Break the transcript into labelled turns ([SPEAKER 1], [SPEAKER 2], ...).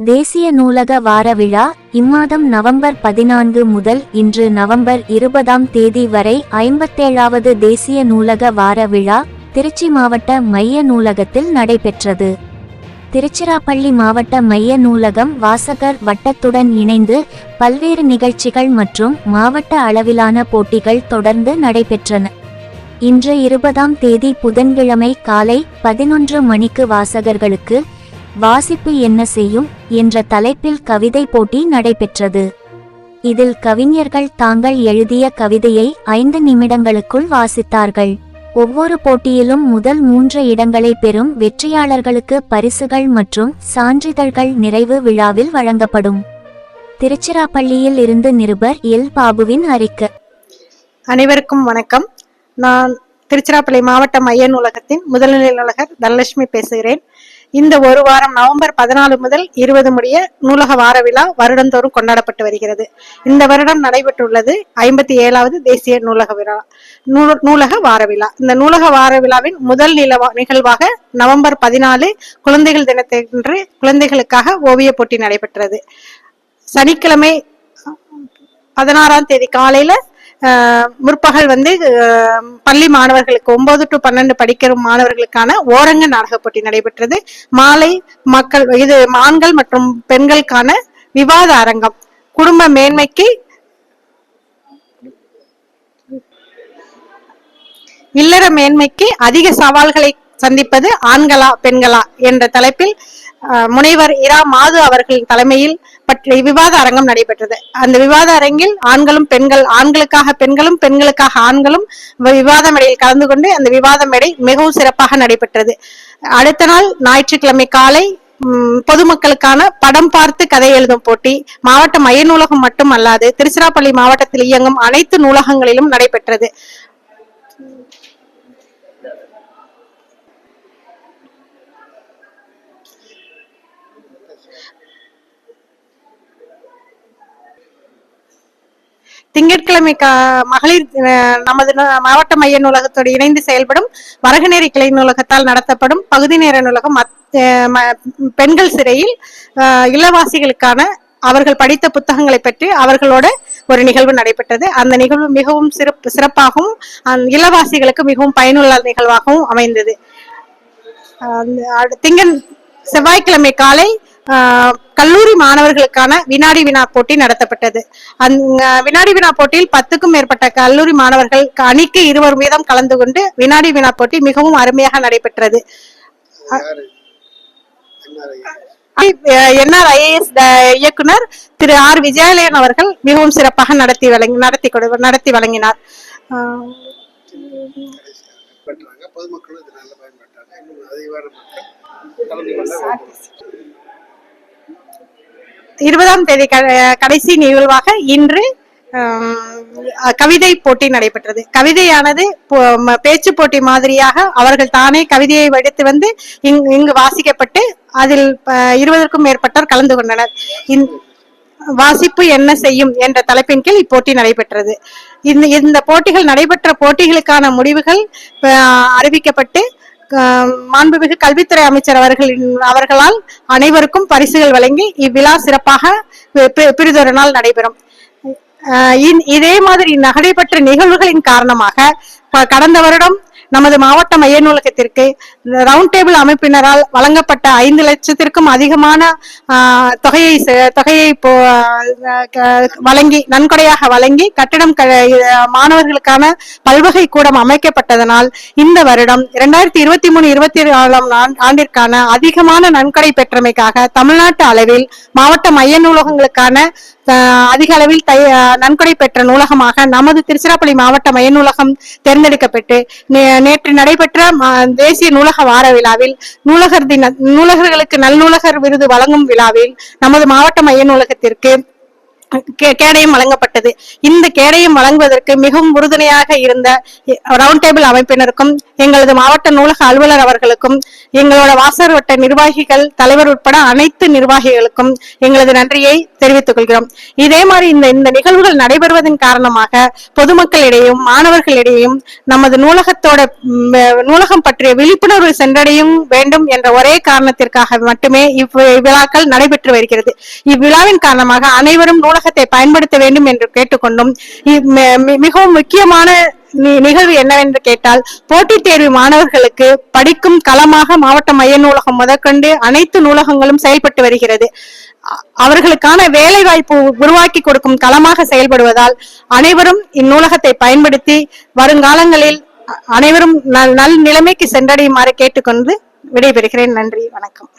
[SPEAKER 1] தேசிய நூலக வார விழா இம்மாதம் நவம்பர் 14 முதல் இன்று நவம்பர் 20 வரை 57வது தேசிய நூலக வார விழா திருச்சி மாவட்ட மைய நூலகத்தில் நடைபெற்றது. திருச்சிராப்பள்ளி மாவட்ட மைய நூலகம் வாசகர் வட்டத்துடன் இணைந்து பல்வேறு நிகழ்ச்சிகள் மற்றும் மாவட்ட அளவிலான போட்டிகள் தொடர்ந்து நடைபெற்றன. இன்று 20 புதன்கிழமை காலை 11 மணிக்கு வாசகர்களுக்கு வாசிப்பு என்ன செய்யும் என்ற தலைப்பில் கவிதை போட்டி நடைபெற்றது. இதில் கவிஞர்கள் தாங்கள் எழுதிய கவிதையை 5 நிமிடங்களுக்குள் வாசித்தார்கள். ஒவ்வொரு போட்டியிலும் முதல் 3 இடங்களை பெறும் வெற்றியாளர்களுக்கு பரிசுகள் மற்றும் சான்றிதழ்கள் நிறைவு விழாவில் வழங்கப்படும். திருச்சிராப்பள்ளியில் இருந்து நிருபர் எல். பாபுவின் அறிக்கை.
[SPEAKER 2] அனைவருக்கும் வணக்கம். நான் திருச்சிராப்பள்ளி மாவட்ட மைய நூலகத்தின் முதல்நிலை நூலகர் தனலட்சுமி பேசுகிறேன். இந்த ஒரு வாரம் நவம்பர் 14 முதல் 20 முடிய நூலக வார விழா வருடந்தோறும் கொண்டாடப்பட்டு வருகிறது. இந்த வருடம் நடைபெற்றுள்ளது 57வது தேசிய நூலக வார விழா. இந்த நூலக வார விழாவின் முதல் நிகழ்வாக நவம்பர் 14 குழந்தைகள் தினத்தன்று குழந்தைகளுக்காக ஓவிய போட்டி நடைபெற்றது. சனிக்கிழமை 16 காலையில முற்பகல் பள்ளி மாணவர்களுக்கு 9 to 12 படிக்கிற மாணவர்களுக்கான ஓரங்க நாடக போட்டி நடைபெற்றது. மாலை ஆண்கள் மற்றும் பெண்களுக்கான விவாத அரங்கம், குடும்ப மேன்மைக்கு இல்லற மேன்மைக்கு அதிக சவால்களை சந்திப்பது ஆண்களா பெண்களா என்ற தலைப்பில் முனைவர் இரா மாது அவர்களின் தலைமையில் பற்றிய விவாத அரங்கம் நடைபெற்றது. அந்த விவாத அரங்கில் ஆண்களுக்காக பெண்களும் பெண்களுக்காக ஆண்களும் விவாத மேடையில் கலந்து கொண்டு அந்த விவாத மேடை மிகவும் சிறப்பாக நடைபெற்றது. அடுத்த நாள் ஞாயிற்றுக்கிழமை காலை பொதுமக்களுக்கான படம் பார்த்து கதை எழுதும் போட்டி மாவட்ட மைய நூலகம் மட்டுமல்லாது திருச்சிராப்பள்ளி மாவட்டத்தில் இயங்கும் அனைத்து நூலகங்களிலும் நடைபெற்றது. திங்கட்கிழமை மகளிர் நமது மாவட்ட மைய நூலகத்தோடு இணைந்து செயல்படும் வரகநேரி கிளை நூலகத்தால் நடத்தப்படும் பகுதி நேர நூலகம் பெண்கள் சிறையில் இல்லவாசிகளுக்கான அவர்கள் படித்த புத்தகங்களை பற்றி அவர்களோட ஒரு நிகழ்வு நடைபெற்றது. அந்த நிகழ்வு மிகவும் சிறப்பாகவும் இல்லவாசிகளுக்கு மிகவும் பயனுள்ள நிகழ்வாகவும் அமைந்தது. செவ்வாய்க்கிழமை காலை கல்லூரி மாணவர்களுக்கான வினாடி வினா போட்டி நடத்தப்பட்டது. வினாடி வினா போட்டியில் 10க்கும் மேற்பட்ட கல்லூரி மாணவர்கள் அணிக்கு 20 வீதம் கலந்து கொண்டு வினாடி வினா போட்டி மிகவும் அருமையாக நடைபெற்றது. NRIAS இயக்குனர் திரு ஆர். விஜயாலயன் அவர்கள் மிகவும் சிறப்பாக நடத்தி வழங்கினார். பொதுமக்களும் இதனால பயன்பட்டாங்க. இன்னும் அதிகமான மக்கள் 20 கடைசி நிகழ்வாக இன்று கவிதை போட்டி நடைபெற்றது. கவிதையானது பேச்சு போட்டி மாதிரியாக அவர்கள் தானே கவிதையை எடுத்து இங்கு வாசிக்கப்பட்டு அதில் 20க்கும் மேற்பட்டோர் கலந்து கொண்டனர். வாசிப்பு என்ன செய்யும் என்ற தலைப்பின் கீழ் இப்போட்டி நடைபெற்றது. இந்த போட்டிகள் நடைபெற்ற போட்டிகளுக்கான முடிவுகள் அறிவிக்கப்பட்டு மாண்புமிகு கல்வித்துறை அமைச்சர் அவர்களால் அனைவருக்கும் பரிசுகள் வழங்கி இவ்விழா சிறப்பாக பிறிதொரு நாள் நடைபெறும். இதே மாதிரி நடைபெற்ற நிகழ்வுகளின் காரணமாக கடந்த வருடம் நமது மாவட்ட மைய நூலகத்திற்கு ரவுண்ட் டேபிள் அமைப்பினரால் வழங்கப்பட்ட 5 லட்சத்திற்கும் அதிகமான தொகையை வழங்கி நன்கொடையாக வழங்கி கட்டிடம் மாணவர்களுக்கான பல்வகை கூடம் அமைக்கப்பட்டதனால் இந்த வருடம் 2023-24 ஆண்டிற்கான அதிகமான நன்கொடை பெற்றமைக்காக தமிழ்நாட்டு அளவில் மாவட்ட மைய நூலகங்களுக்கான அதிக அளவில் நன்கொடை பெற்ற நூலகமாக நமது திருச்சிராப்பள்ளி மாவட்ட மைய நூலகம் தேர்ந்தெடுக்கப்பட்டு நேற்று நடைபெற்ற தேசிய நூலக வார விழாவில் நூலகர்களுக்கு நல்நூலகர் விருது வழங்கும் விழாவில் நமது மாவட்ட மைய நூலகத்திற்கு கேடயம் வழங்கப்பட்டது. இந்த கேடயம் வழங்குவதற்கு மிகவும் உறுதுணையாக இருந்த ரவுண்ட் டேபிள் அமைப்பினருக்கும், எங்களது மாவட்ட நூலக அலுவலர் அவர்களுக்கும், எங்களோட வாசர் வட்ட நிர்வாகிகள், தலைவர் உட்பட அனைத்து நிர்வாகிகளுக்கும் எங்களது நன்றியை தெரிவித்துக் கொள்கிறோம். இதே மாதிரி இந்த நிகழ்வுகள் நடைபெறுவதன் காரணமாக பொதுமக்களிடையும் மாணவர்களிடையும் நமது நூலகம் பற்றிய விழிப்புணர்வு சென்றடையும் வேண்டும் என்ற ஒரே காரணத்திற்காக மட்டுமே இவ்விழாக்கள் நடைபெற்று வருகிறது. இவ்விழாவின் காரணமாக அனைவரும் நூலகத்தை பயன்படுத்த வேண்டும் என்று கேட்டுக்கொண்டும், மிகவும் முக்கியமான நிகழ்வு என்னவென்று கேட்டால், போட்டித் தேர்வு மாணவர்களுக்கு படிக்கும் களமாக மாவட்ட மைய நூலகம் முதற்கொண்டு அனைத்து நூலகங்களும் செயல்பட்டு வருகிறது. அவர்களுக்கான வேலை வாய்ப்பு உருவாக்கி கொடுக்கும் களமாக செயல்படுவதால் அனைவரும் இந்நூலகத்தை பயன்படுத்தி வருங்காலங்களில் அனைவரும் நல் நிலைமைக்கு சென்றடையுமாறு கேட்டுக்கொண்டு விடைபெறுகிறேன். நன்றி, வணக்கம்.